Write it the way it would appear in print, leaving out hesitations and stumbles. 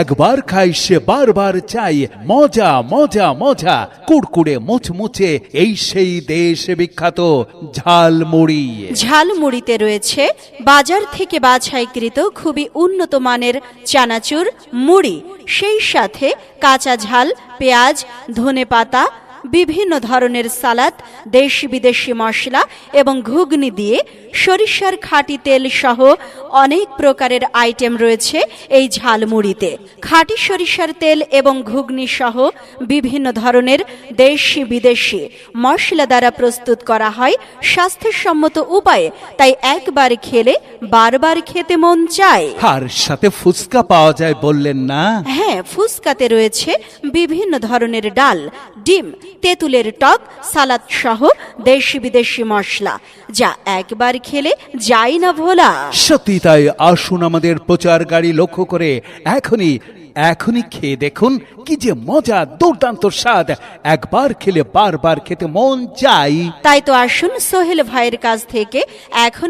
একবার খায় সে বারবার চাই, মজা মজা মজা, কুড়কুড়ে মুচমুচে, এই সেই দেশ বিখ্যাত ঝালমুড়ি। ঝালমুড়িতে রয়েছে বাজার থেকে বাছাইকৃত খুবই উন্নত মানের চানাচুর মুড়ি, সেই সাথে কাঁচা ঝাল, পেঁয়াজ, ধনেপাতা, বিভিন্ন ধরনের সালাদ, দেশি বিদেশি মশলা এবং ঘুগনি দিয়ে সরিষার খাঁটি তেল সহ অনেক প্রকারের আইটেম রয়েছে এই ঝালমুড়িতে। খাঁটি সরিষার তেল এবং ঘুগনি সহ বিভিন্ন ধরনের দেশি বিদেশি মশলা দ্বারা প্রস্তুত করা হয় স্বাস্থ্যসম্মত উপায়ে, তাই একবার খেলে বারবার খেতে মন চায়। আর সাথে ফুচকা পাওয়া যায় বললেন না? হ্যাঁ, ফুচকাতে রয়েছে বিভিন্ন ধরনের ডাল, ডিম, তেঁতুলের টক, সালাদ সহ দেশি বিদেশি মশলা, যা একবার খেলে যায় না ভোলা। সত্যি তাই, আসুন আমাদের প্রচার গাড়ি লক্ষ্য করে এখনই খেয়ে দেখুন, কি যে মজা, দুর্দান্ত স্বাদ, একবার খেলে বারবার খেতে মন চাই। তাই তো আসুন সোহেল ভাইয়ের কাছ থেকে এখনই